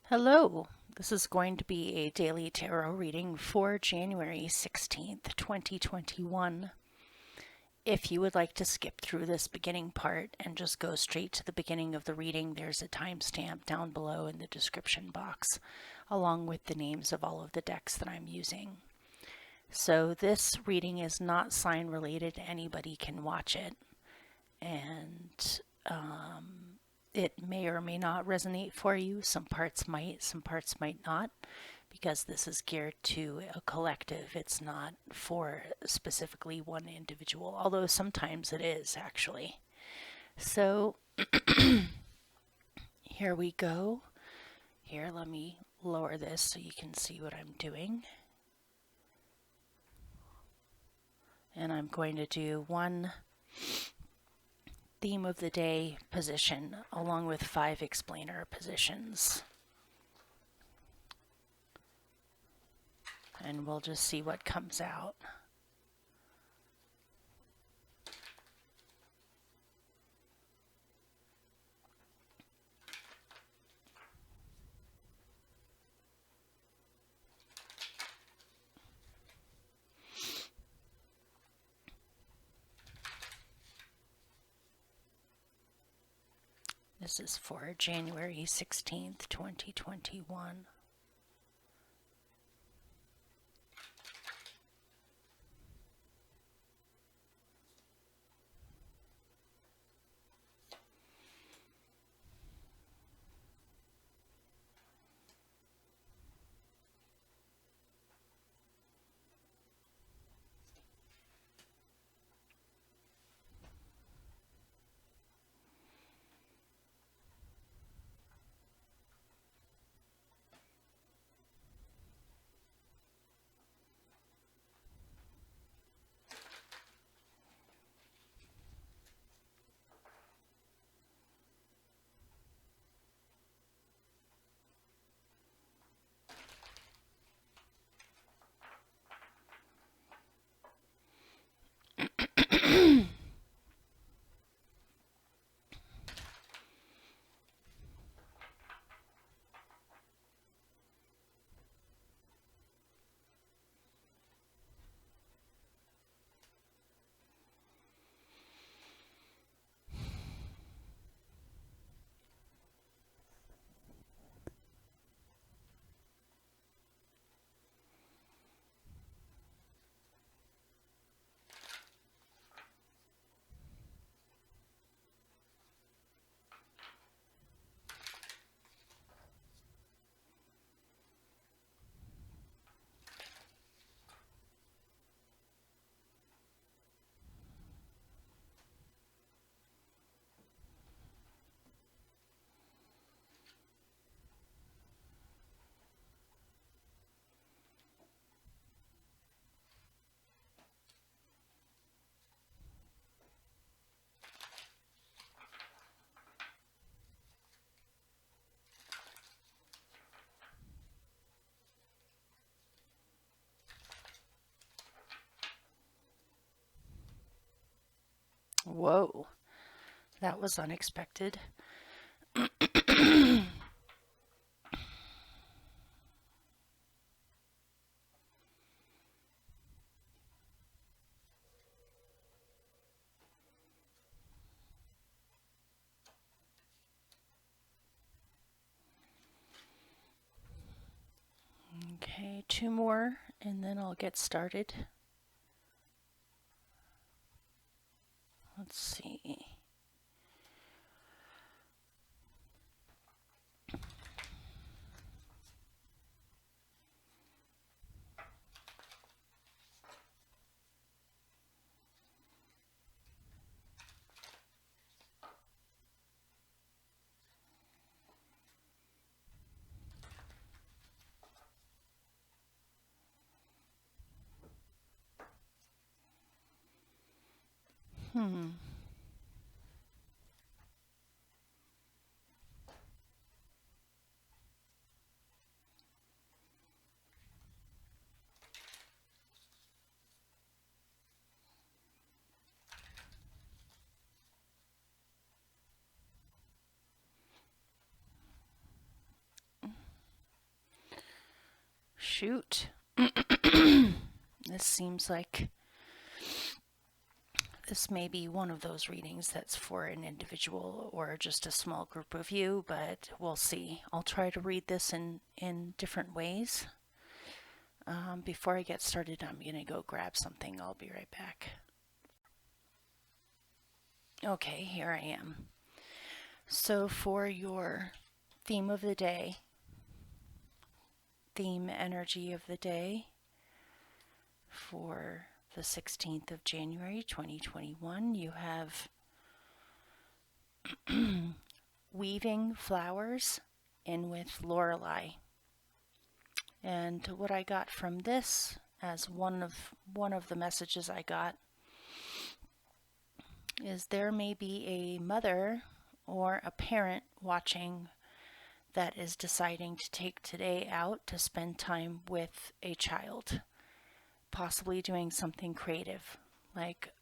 Hello, this is going to be a daily tarot reading for January 16th, 2021. If you would like to skip through this beginning part and just go straight to the beginning of the reading, there's a timestamp down below in the description box, along with the names of all of the decks that I'm using. So this reading is not sign related, anybody can watch it, and it may or may not resonate for you. Some parts might not, because this is geared to a collective. It's not for specifically one individual, although sometimes it is actually. So here we go. Here, let me lower this so you can see what I'm doing. And I'm going to do one theme of the day position along with 5 explainer positions. And we'll just see what comes out. This is for January 16th, 2021. Whoa, that was unexpected. Okay, 2 more and then I'll get started. Let's see. shoot. This seems like this may be one of those readings that's for an individual or just a small group of you, but we'll see. I'll try to read this in different ways. Before I get started, I'm going to go grab something. I'll be right back. Okay, here I am. So for your theme of the day, theme energy of the day for the 16th of January 2021, you have weaving flowers in with Lorelei. And what I got from this, as one of the messages I got, is there may be a mother or a parent watching that is deciding to take today out to spend time with a child, possibly doing something creative like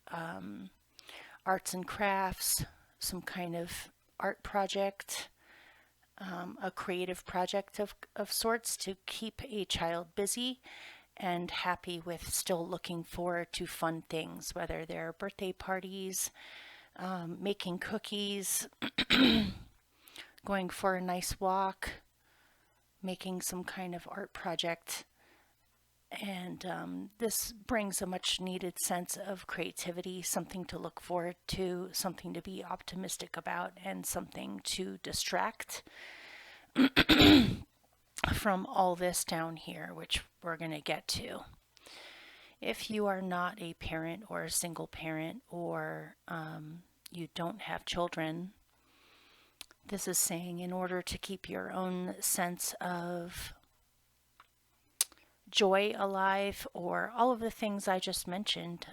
arts and crafts, some kind of art project, a creative project of sorts to keep a child busy and happy with still looking forward to fun things, whether they're birthday parties, making cookies, going for a nice walk, making some kind of art project. And this brings a much needed sense of creativity, something to look forward to, something to be optimistic about, and something to distract from all this down here, which we're going to get to. If you are not a parent or a single parent, or you don't have children, this is saying in order to keep your own sense of joy alive, or all of the things I just mentioned,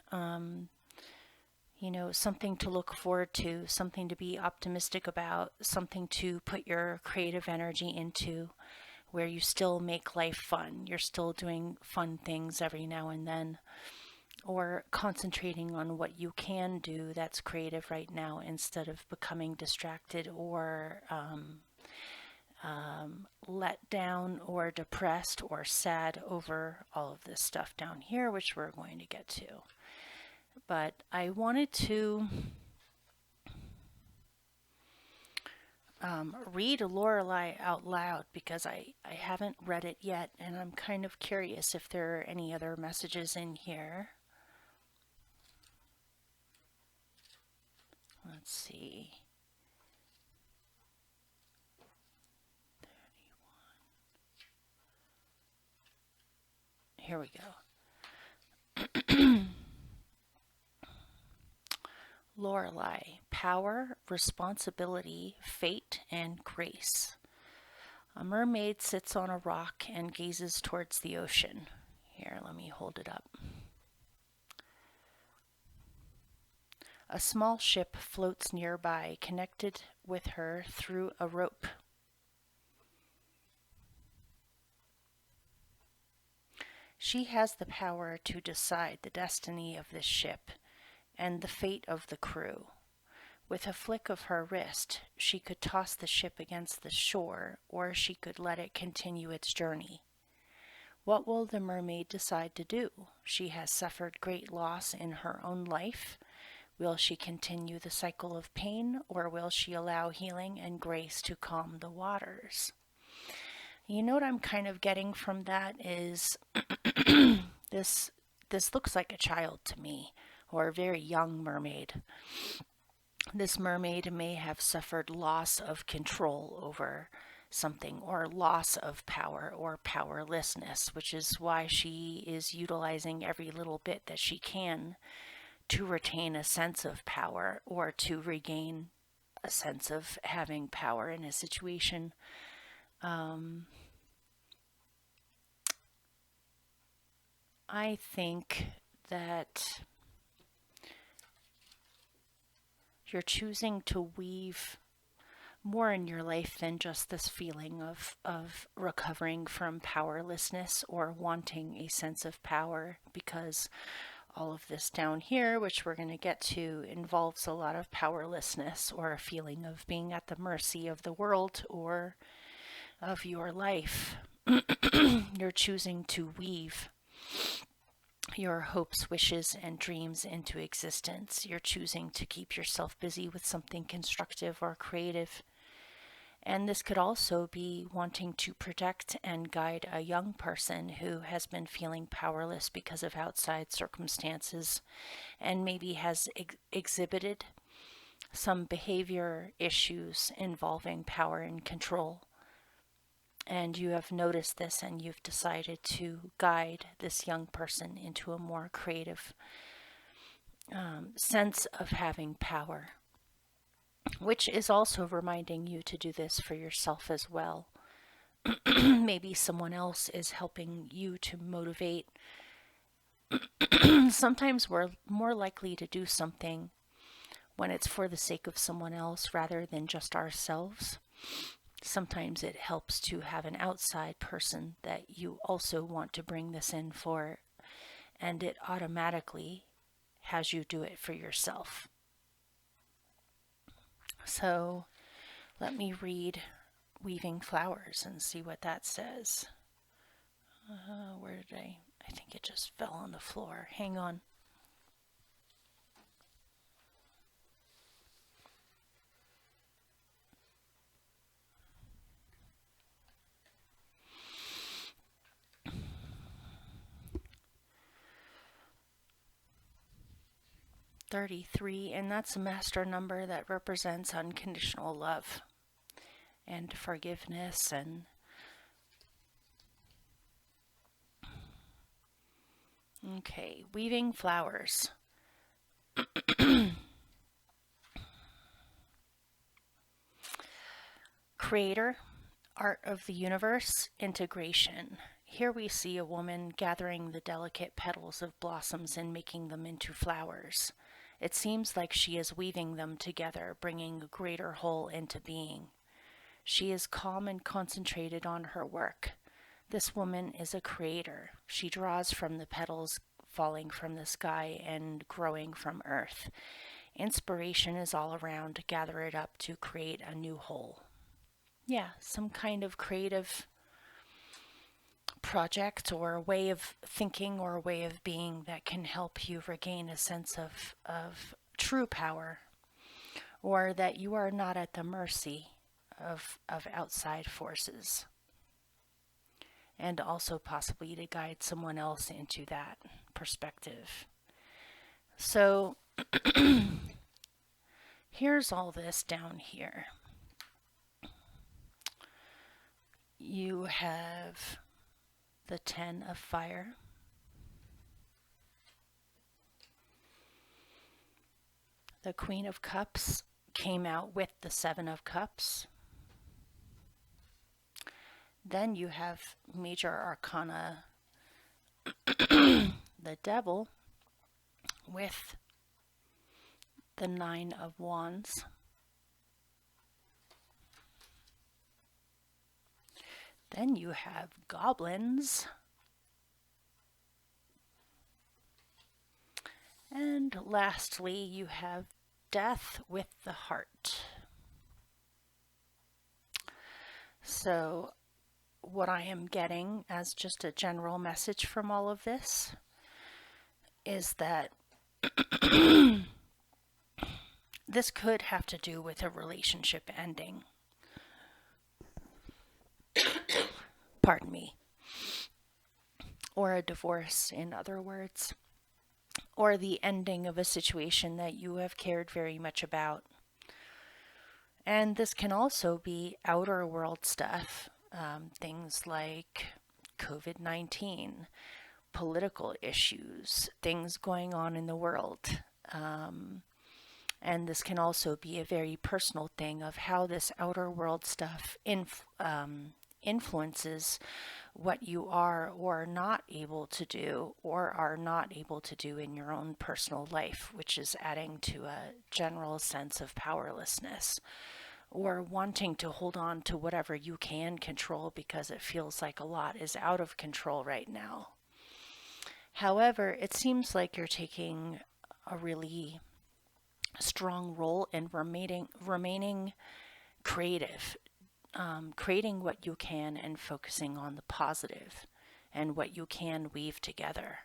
something to look forward to, something to be optimistic about, something to put your creative energy into, where you still make life fun. You're still doing fun things every now and then, or concentrating on what you can do that's creative right now instead of becoming distracted or let down or depressed or sad over all of this stuff down here, which we're going to get to. But I wanted to read Lorelei out loud because I haven't read it yet, and I'm kind of curious if there are any other messages in here. Let's see. 31. Here we go. Lorelei, power, responsibility, fate, and grace. A mermaid sits on a rock and gazes towards the ocean. Here, let me hold it up. A small ship floats nearby, connected with her through a rope. She has the power to decide the destiny of this ship and the fate of the crew. With a flick of her wrist, she could toss the ship against the shore, or she could let it continue its journey. What will the mermaid decide to do? She has suffered great loss in her own life. Will she continue the cycle of pain, or will she allow healing and grace to calm the waters? You know what I'm kind of getting from that is this looks like a child to me, or a very young mermaid. This mermaid may have suffered loss of control over something, or loss of power, or powerlessness, which is why she is utilizing every little bit that she can to retain a sense of power, or to regain a sense of having power in a situation. I think that you're choosing to weave more in your life than just this feeling of recovering from powerlessness or wanting a sense of power, because all of this down here, which we're going to get to, involves a lot of powerlessness, or a feeling of being at the mercy of the world or of your life. You're choosing to weave your hopes, wishes, and dreams into existence. You're choosing to keep yourself busy with something constructive or creative. And this could also be wanting to protect and guide a young person who has been feeling powerless because of outside circumstances and maybe has exhibited some behavior issues involving power and control. And you have noticed this and you've decided to guide this young person into a more creative sense of having power, which is also reminding you to do this for yourself as well. Maybe someone else is helping you to motivate. Sometimes we're more likely to do something when it's for the sake of someone else rather than just ourselves. Sometimes it helps to have an outside person that you also want to bring this in for, and it automatically has you do it for yourself. So let me read Weaving Flowers and see what that says. Where did I think it just fell on the floor. Hang on. $33, and that's a master number that represents unconditional love and forgiveness and okay, Weaving Flowers. Creator, art of the universe, integration. Here we see a woman gathering the delicate petals of blossoms and making them into flowers. It seems like she is weaving them together, bringing a greater whole into being. She is calm and concentrated on her work. This woman is a creator. She draws from the petals falling from the sky and growing from earth. Inspiration is all around to gather it up to create a new whole. Yeah, some kind of creative project or a way of thinking or a way of being that can help you regain a sense of true power, or that you are not at the mercy of outside forces, and also possibly to guide someone else into that perspective. So here's all this down here. You have the 10 of fire, the Queen of Cups came out with the 7 of Cups. Then you have Major Arcana, the Devil, with the 9 of Wands. Then you have Goblins. And lastly, you have Death with the Heart. So what I am getting as just a general message from all of this is that this could have to do with a relationship ending. Pardon me. Or a divorce, in other words. Or the ending of a situation that you have cared very much about. And this can also be outer world stuff. Things like COVID-19, political issues, things going on in the world. And this can also be a very personal thing of how this outer world stuff influences what you are or not able to do or are not able to do in your own personal life, which is adding to a general sense of powerlessness or wanting to hold on to whatever you can control because it feels like a lot is out of control right now. However, it seems like you're taking a really strong role in remaining creative, creating what you can and focusing on the positive and what you can weave together.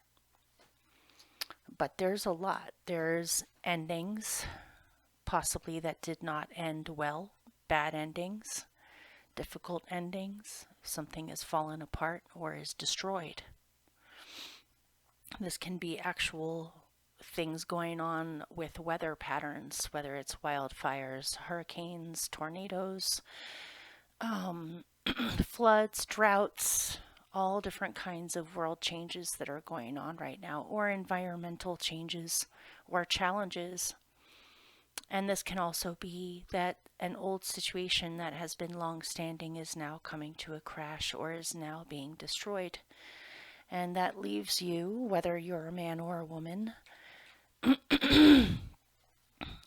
But there's a lot. There's endings, possibly that did not end well, bad endings, difficult endings, something has fallen apart or is destroyed. This can be actual things going on with weather patterns, whether it's wildfires, hurricanes, tornadoes, floods, droughts, all different kinds of world changes that are going on right now, or environmental changes or challenges. And this can also be that an old situation that has been long-standing is now coming to a crash or is now being destroyed. And that leaves you, whether you're a man or a woman,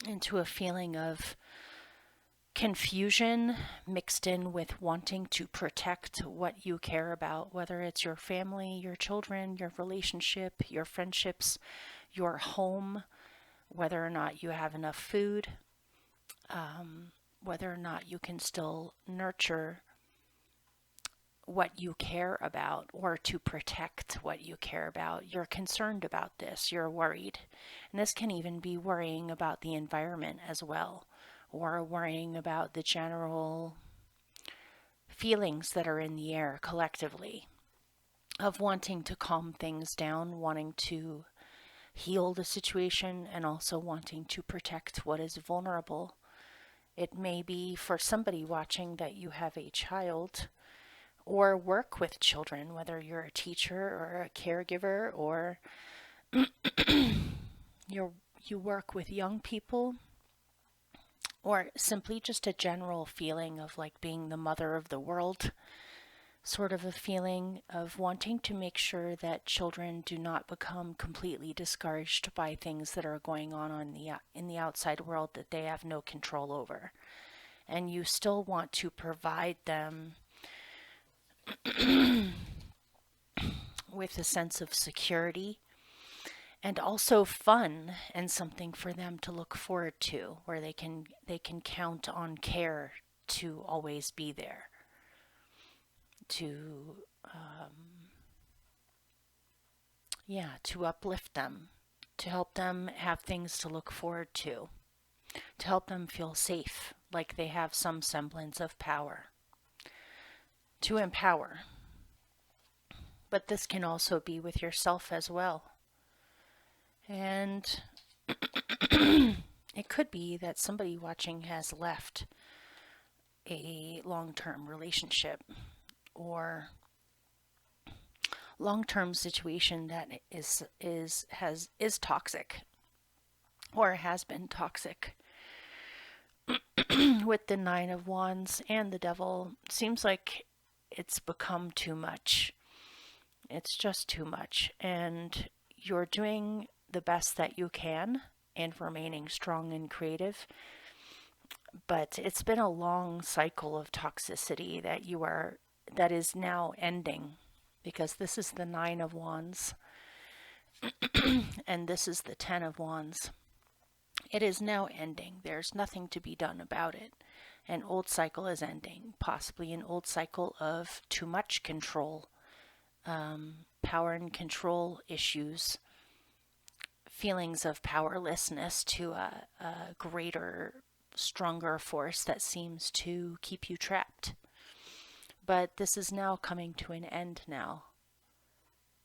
into a feeling of confusion mixed in with wanting to protect what you care about, whether it's your family, your children, your relationship, your friendships, your home, whether or not you have enough food, whether or not you can still nurture what you care about or to protect what you care about. You're concerned about this, you're worried. And this can even be worrying about the environment as well, or worrying about the general feelings that are in the air collectively of wanting to calm things down, wanting to heal the situation, and also wanting to protect what is vulnerable. It may be for somebody watching that you have a child or work with children, whether you're a teacher or a caregiver, or you work with young people, or simply just a general feeling of like being the mother of the world, sort of a feeling of wanting to make sure that children do not become completely discouraged by things that are going on in the outside world that they have no control over. And you still want to provide them with a sense of security and also fun and something for them to look forward to, where they can count on care to always be there, to uplift them, to help them have things to look forward to help them feel safe, like they have some semblance of power, to empower. But this can also be with yourself as well. And it could be that somebody watching has left a long-term relationship or long-term situation that is toxic or has been toxic. With the Nine of Wands and the Devil, it seems like it's become too much. It's just too much, and you're doing the best that you can and remaining strong and creative. But it's been a long cycle of toxicity that is now ending, because this is the Nine of Wands and this is the Ten of Wands. It is now ending. There's nothing to be done about it. An old cycle is ending, possibly an old cycle of too much control, power and control issues, feelings of powerlessness to a greater, stronger force that seems to keep you trapped. But this is now coming to an end now.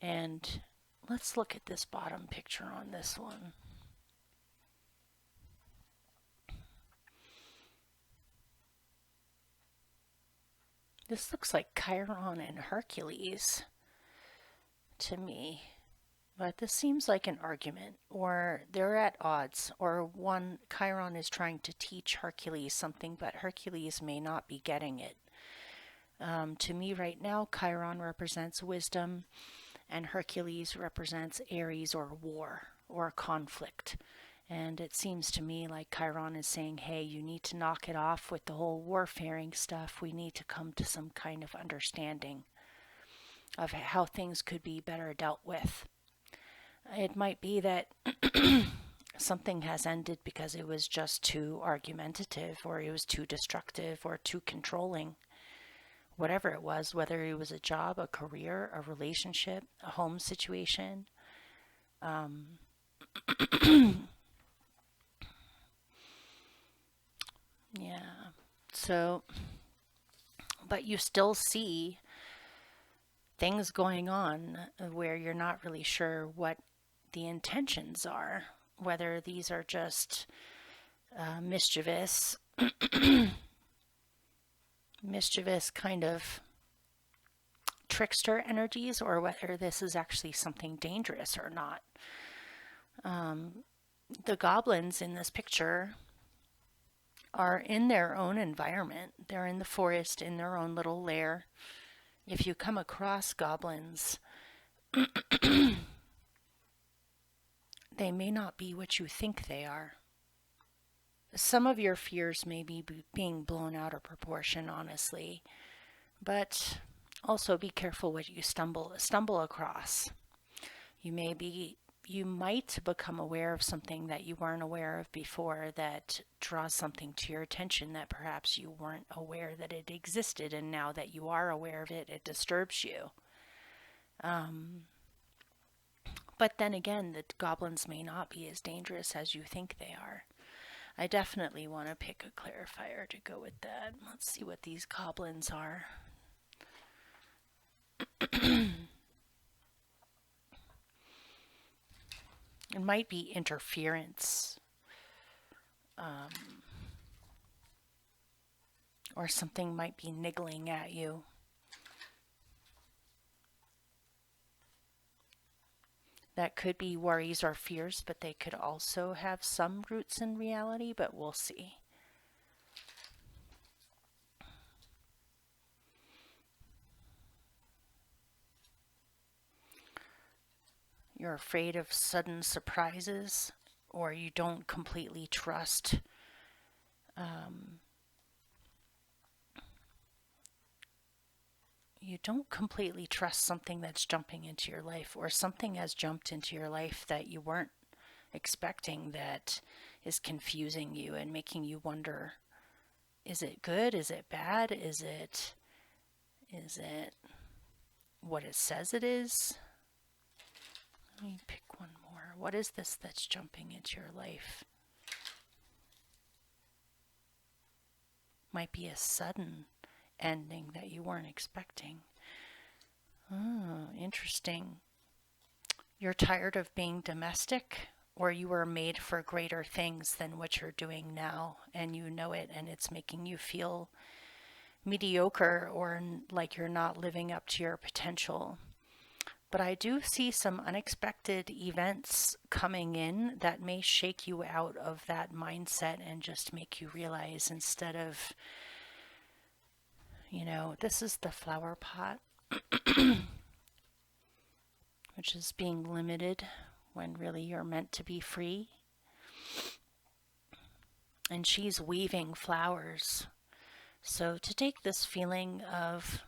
And let's look at this bottom picture on this one. This looks like Chiron and Hercules to me. But this seems like an argument, or they're at odds, or Chiron is trying to teach Hercules something, but Hercules may not be getting it. To me right now, Chiron represents wisdom, and Hercules represents Aries or war or conflict. And it seems to me like Chiron is saying, hey, you need to knock it off with the whole warfaring stuff. We need to come to some kind of understanding of how things could be better dealt with. It might be that something has ended because it was just too argumentative, or it was too destructive, or too controlling. whatever it was, whether it was a job, a career, a relationship, a home situation. Yeah. So, but you still see things going on where you're not really sure what the intentions are, whether these are just mischievous, mischievous kind of trickster energies, or whether this is actually something dangerous or not. The goblins in this picture are in their own environment. They're in the forest in their own little lair. If you come across goblins, they may not be what you think they are. Some of your fears may be being blown out of proportion, honestly, but also be careful what you stumble across. You might become aware of something that you weren't aware of before that draws something to your attention that perhaps you weren't aware that it existed, and now that you are aware of it, it disturbs you. But then again, the goblins may not be as dangerous as you think they are. I definitely want to pick a clarifier to go with that. Let's see what these goblins are. It might be interference, or something might be niggling at you. That could be worries or fears, but they could also have some roots in reality, but we'll see. You're afraid of sudden surprises, or you don't completely trust something that's jumping into your life, or something has jumped into your life that you weren't expecting, that is confusing you and making you wonder, is it good? Is it bad? Is it what it says it is? Let me pick one more. What is this that's jumping into your life? Might be a sudden ending that you weren't expecting. Oh, interesting. You're tired of being domestic, or you were made for greater things than what you're doing now, and you know it, and it's making you feel mediocre or like you're not living up to your potential. But I do see some unexpected events coming in that may shake you out of that mindset and just make you realize, instead of, this is the flower pot, which is being limited when really you're meant to be free. And she's weaving flowers. So to take this feeling of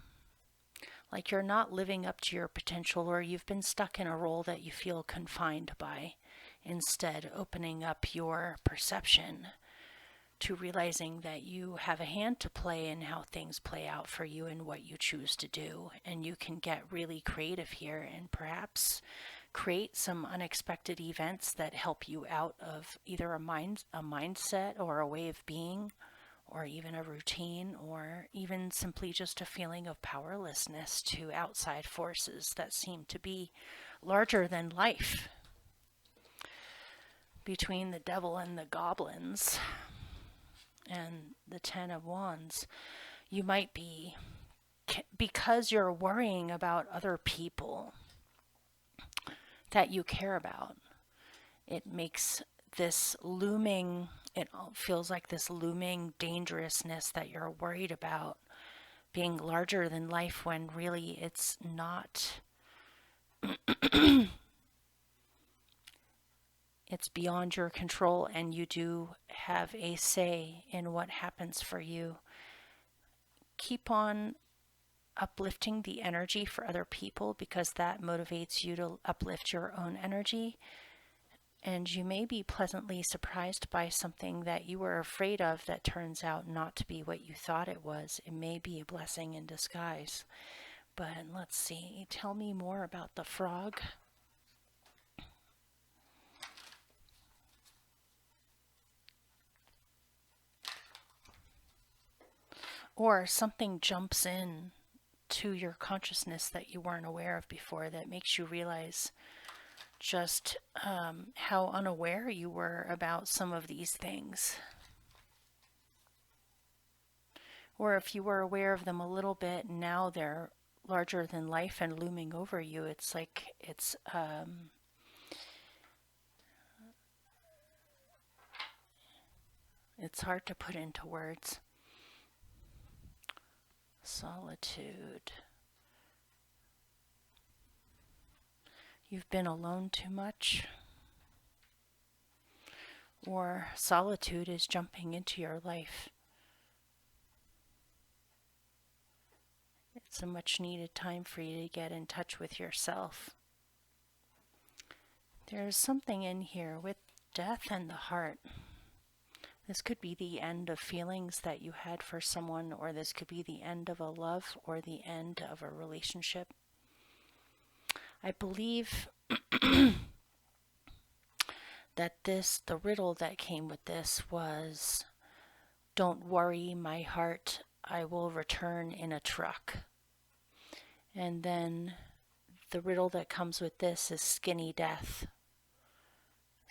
like you're not living up to your potential, or you've been stuck in a role that you feel confined by, instead opening up your perception to realizing that you have a hand to play in how things play out for you and what you choose to do. And you can get really creative here and perhaps create some unexpected events that help you out of either a mindset or a way of being, or even a routine, or even simply just a feeling of powerlessness to outside forces that seem to be larger than life. Between the devil and the goblins and the Ten of Wands, you might be, because you're worrying about other people that you care about, it makes this looming, it feels like this looming dangerousness that you're worried about being larger than life, when really it's not. It's beyond your control, and you do have a say in what happens for you. Keep on uplifting the energy for other people, because that motivates you to uplift your own energy. And you may be pleasantly surprised by something that you were afraid of that turns out not to be what you thought it was. It may be a blessing in disguise. But let's see, tell me more about the frog. Or something jumps in to your consciousness that you weren't aware of before that makes you realize just how unaware you were about some of these things. Or if you were aware of them a little bit, now they're larger than life and looming over you. It's like it's hard to put into words. Solitude. You've been alone too much. Or solitude is jumping into your life. It's a much needed time for you to get in touch with yourself. There's something in here with death and the heart. This could be the end of feelings that you had for someone, or this could be the end of a love or the end of a relationship. I believe that the riddle that came with this was, "Don't worry, my heart, I will return in a truck." And then the riddle that comes with this is skinny death.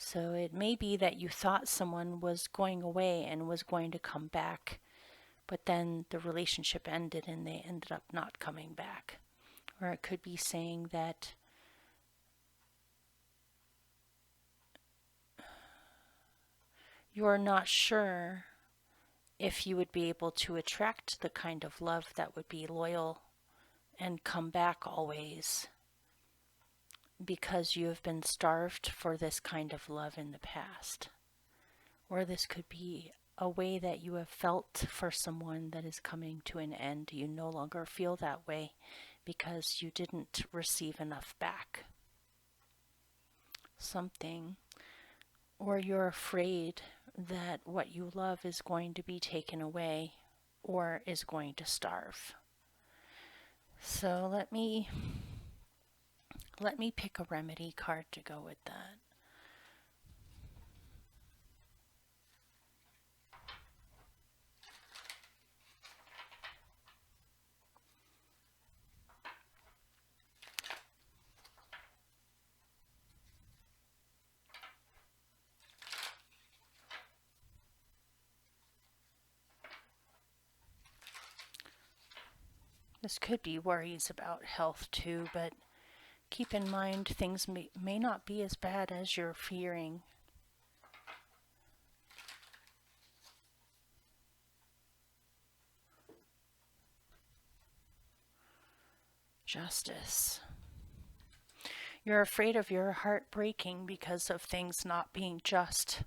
So it may be that you thought someone was going away and was going to come back, but then the relationship ended and they ended up not coming back. Or it could be saying that you're not sure if you would be able to attract the kind of love that would be loyal and come back always, because you have been starved for this kind of love in the past. Or this could be a way that you have felt for someone that is coming to an end. You no longer feel that way because you didn't receive enough back. Something. Or you're afraid that what you love is going to be taken away or is going to starve. So let me pick a remedy card to go with that. This could be worries about health too, but keep in mind things may not be as bad as you're fearing. Justice. You're afraid of your heart breaking because of things not being just,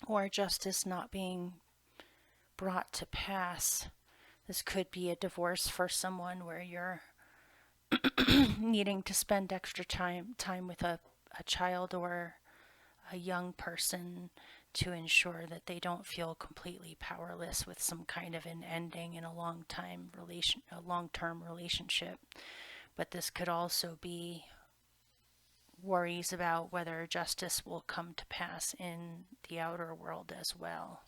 or justice not being brought to pass. This could be a divorce for someone where you're needing to spend extra time with a child or a young person to ensure that they don't feel completely powerless with some kind of an ending in a long-term relationship. But this could also be worries about whether justice will come to pass in the outer world as well.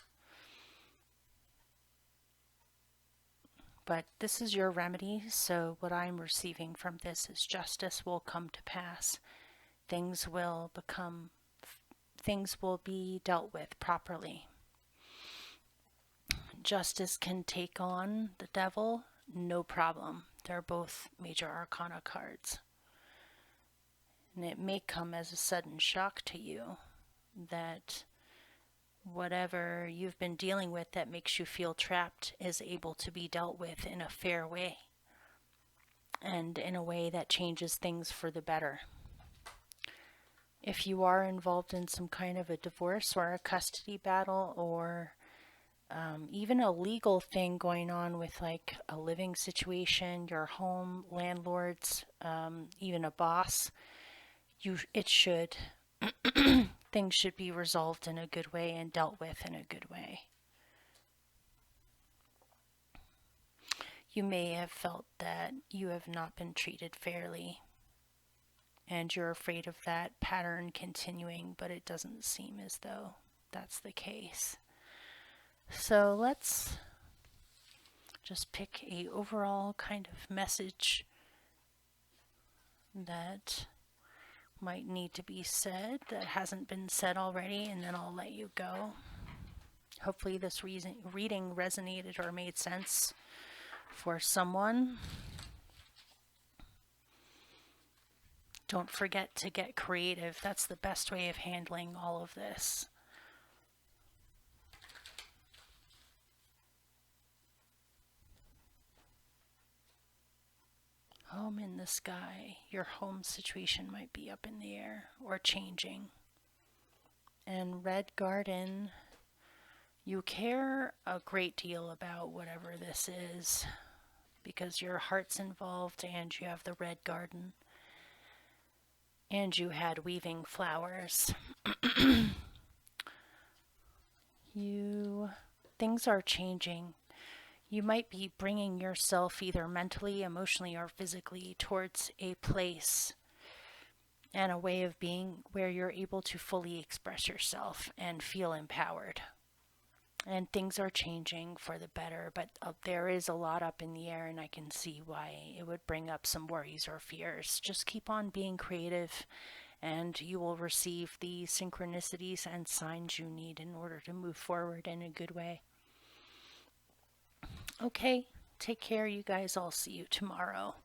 But this is your remedy, so what I'm receiving from this is justice will come to pass. Things will be dealt with properly. Justice can take on the devil, no problem. They're both major arcana cards. And it may come as a sudden shock to you that whatever you've been dealing with that makes you feel trapped is able to be dealt with in a fair way and in a way that changes things for the better. If you are involved in some kind of a divorce or a custody battle, or even a legal thing going on with like a living situation, your home, landlords, even a boss, it should things should be resolved in a good way and dealt with in a good way. You may have felt that you have not been treated fairly, and you're afraid of that pattern continuing, but it doesn't seem as though that's the case. So let's just pick a overall kind of message that might need to be said that hasn't been said already, and then I'll let you go. Hopefully this reading resonated or made sense for someone. Don't forget to get creative. That's the best way of handling all of this. Home in the sky. Your home situation might be up in the air or changing. And Red Garden, you care a great deal about whatever this is because your heart's involved and you have the Red Garden. And you had weaving flowers. Things are changing. You might be bringing yourself either mentally, emotionally, or physically towards a place and a way of being where you're able to fully express yourself and feel empowered. And things are changing for the better, but there is a lot up in the air, and I can see why it would bring up some worries or fears. Just keep on being creative, and you will receive the synchronicities and signs you need in order to move forward in a good way. Okay, take care, you guys. I'll see you tomorrow.